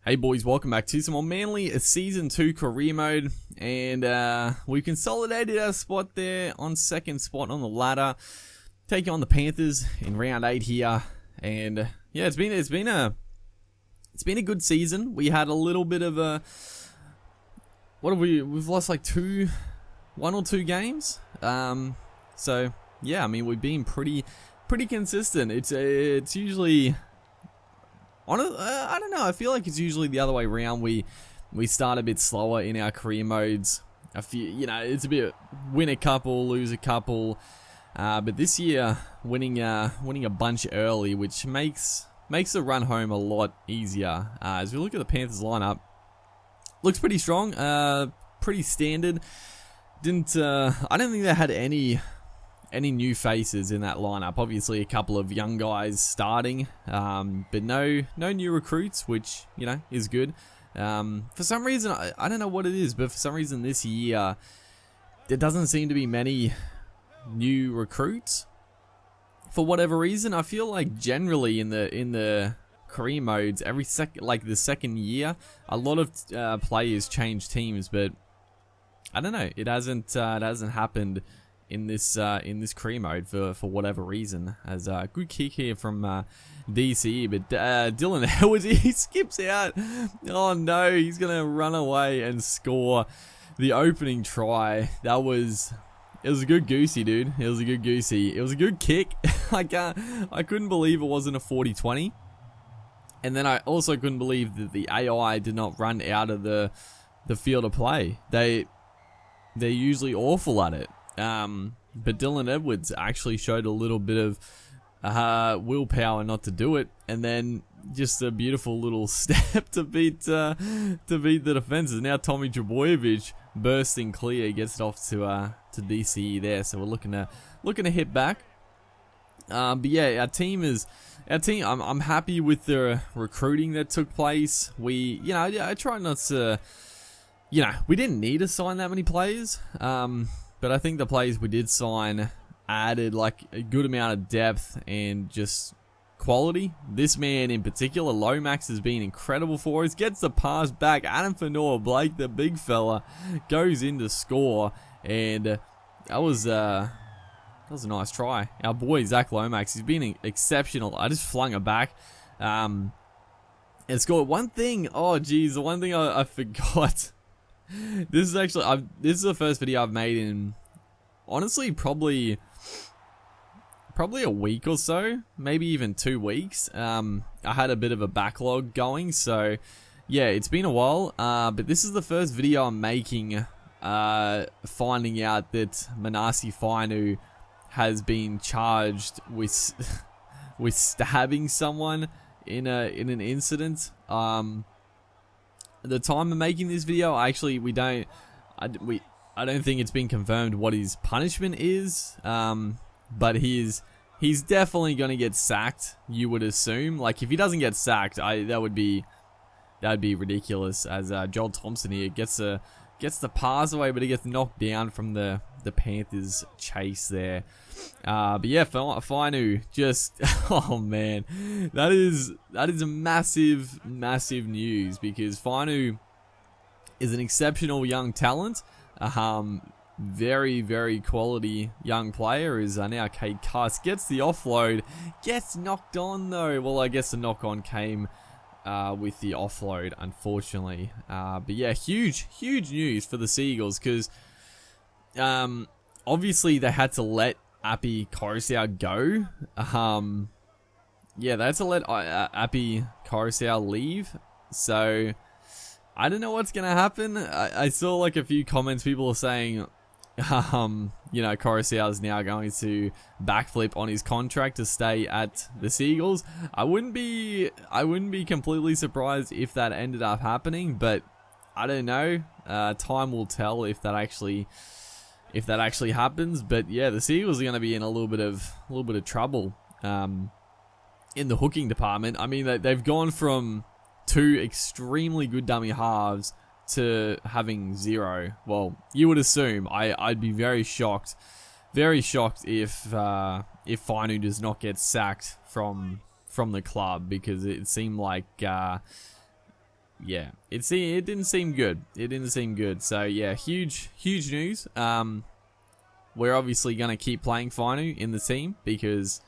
Hey boys, welcome back to some more Manly Season 2 career mode, and we consolidated our spot there on second spot on the ladder, taking on the Panthers in round 8 here, and yeah, it's been a good season. We had a little bit of a, we've lost like one or two games, so yeah, I mean we've been pretty consistent. It's usually, I don't know. I feel like it's usually the other way around. We start a bit slower in our career modes. It's a bit win a couple, lose a couple. But this year, winning a bunch early, which makes the run home a lot easier. As we look at the Panthers lineup, looks pretty strong. Pretty standard. I don't think they had any new faces in that lineup. Obviously a couple of young guys starting, but no new recruits, which is good. For some reason, I don't know what it is, but for some reason this year there doesn't seem to be many new recruits. For whatever reason, I feel like generally in the career modes, the second year, a lot of players change teams, but I don't know. It hasn't happened in this career mode for whatever reason. As a good kick here from DC, but Dylan Edwards, he skips out. Oh no, he's gonna run away and score the opening try. It was a good goosey, dude. It was a good goosey. It was a good kick. I couldn't believe it wasn't a 40-20. And then I also couldn't believe that the AI did not run out of the field of play. They're usually awful at it. But Dylan Edwards actually showed a little bit of willpower not to do it, and then just a beautiful little step to beat the defenses. Now Tommy Trbojevic bursting clear gets it off to DCE there, so we're looking to hit back. But yeah, our team. I'm happy with the recruiting that took place. I try not to. We didn't need to sign that many players. But I think the players we did sign added like a good amount of depth and just quality. This man in particular, Lomax, has been incredible for us. Gets the pass back. Adam Fanor, Blake, the big fella, goes in to score, and that was a nice try. Our boy Zach Lomax, he's been exceptional. I just flung it back. And scored one thing. Oh geez, the one thing I forgot. This is the first video I've made in, honestly, probably a week or so, maybe even 2 weeks. I had a bit of a backlog going, so yeah, it's been a while. But this is the first video I'm making, finding out that Manasi Fainu has been charged with stabbing someone in an incident. At the time of making this video, I don't think it's been confirmed what his punishment is. But he's definitely gonna get sacked, you would assume. Like if he doesn't get sacked, that would be ridiculous. As Joel Thompson here gets the pass away, but he gets knocked down from the Panthers chase there. But yeah, Fainu just, oh man, that is a massive news, because Fainu is an exceptional young talent, very quality young player. Is now Cade Cuss gets the offload, gets knocked on though. Well, I guess the knock on came with the offload, unfortunately. But yeah, huge news for the Seagulls, because obviously they had to let Api Coruscant go. Yeah, they had to let Api Coruscant leave. So I don't know what's gonna happen. I saw like a few comments. People are saying, Coruscant is now going to backflip on his contract to stay at the Seagulls. I wouldn't be completely surprised if that ended up happening, but I don't know. Time will tell if that actually happens. But yeah, the Seagulls are going to be in a little bit of trouble in the hooking department. I mean, they've gone from 2 extremely good dummy halves to having 0. Well, you would assume. I'd be very shocked if Fainu does not get sacked from the club, because it seemed like yeah, it didn't seem good. It didn't seem good. So yeah, huge news. We're obviously gonna keep playing Finu in the team because,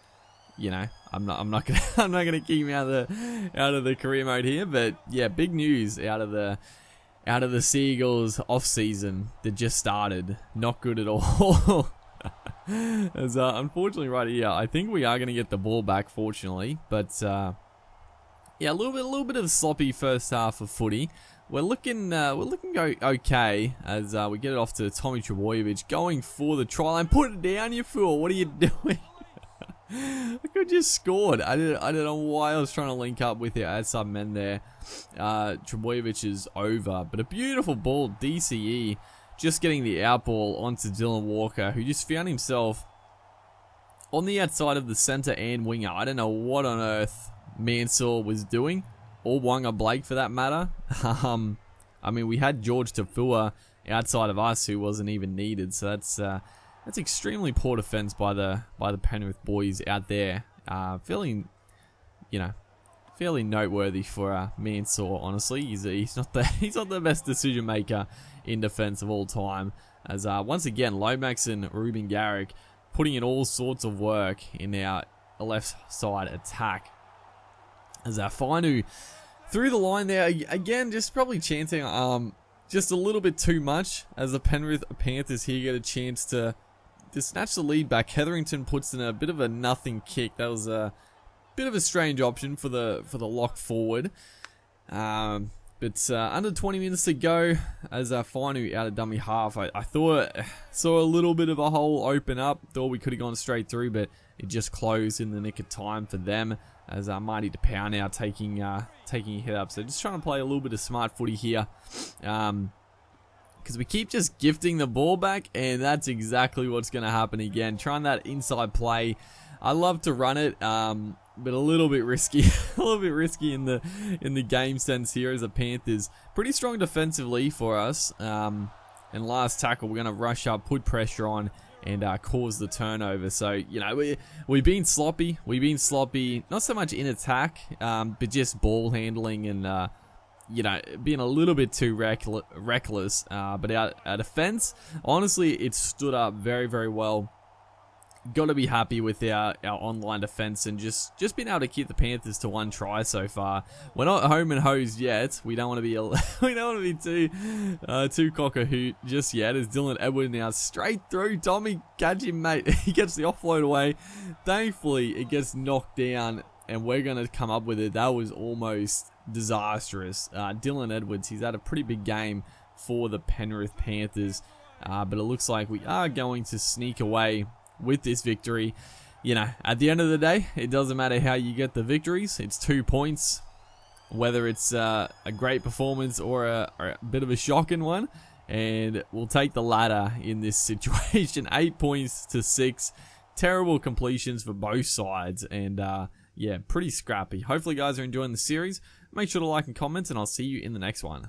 you know, I'm not gonna keep him out of the career mode here. But yeah, big news out of the Seagulls off season that just started. Not good at all. As unfortunately right here, I think we are gonna get the ball back, fortunately, but yeah, a little bit of a sloppy first half of footy. We're looking okay as we get it off to Tommy Trebojevic, going for the try line. Put it down, you fool! What are you doing? I could just scored. I don't know why I was trying to link up with our outside men there. Trebojevic is over, but a beautiful ball, DCE, just getting the out ball onto Dylan Walker, who just found himself on the outside of the centre and winger. I don't know what on earth Mansour was doing, or Wanga Blake for that matter. I mean, we had George Tafua outside of us who wasn't even needed, so that's extremely poor defense by the Penrith boys out there. Fairly noteworthy for Mansour. Honestly, he's not the best decision maker in defense of all time. As once again, Lomax and Ruben Garrick putting in all sorts of work in our left side attack. As Finu through the line there again, just probably chancing just a little bit too much as the Penrith Panthers here get a chance to snatch the lead back. Hetherington puts in a bit of a nothing kick. That was a bit of a strange option for the lock forward. But under 20 minutes to go as Finu out of dummy half. I saw a little bit of a hole open up. Thought we could have gone straight through, but it just closed in the nick of time for them. As Marty DePau now taking a hit up. So just trying to play a little bit of smart footy here. Because we keep just gifting the ball back, and that's exactly what's going to happen again. Trying that inside play. I love to run it, but a little bit risky. A little bit risky in the game sense here as the Panthers. Pretty strong defensively for us. And last tackle, we're going to rush up, put pressure on, and cause the turnover. So, you know, we've been sloppy. We've been sloppy, not so much in attack, but just ball handling and, you know, being a little bit too reckless. But our defense, honestly, it stood up very, very well. Got to be happy with our online defense and just being able to keep the Panthers to one try so far. We're not home and hosed yet. We don't want to be too cock a hoot just yet. As Dylan Edward now straight through. Tommy, catch him, mate. He gets the offload away. Thankfully, it gets knocked down, and we're gonna come up with it. That was almost disastrous. Dylan Edwards, he's had a pretty big game for the Penrith Panthers, but it looks like we are going to sneak away with this victory. You know, at the end of the day, it doesn't matter how you get the victories. It's 2 points, whether it's a great performance or a bit of a shocking one, and we'll take the latter in this situation. 8 points to 6. Terrible completions for both sides, and yeah, pretty scrappy. Hopefully guys are enjoying the series. Make sure to like and comment, and I'll see you in the next one.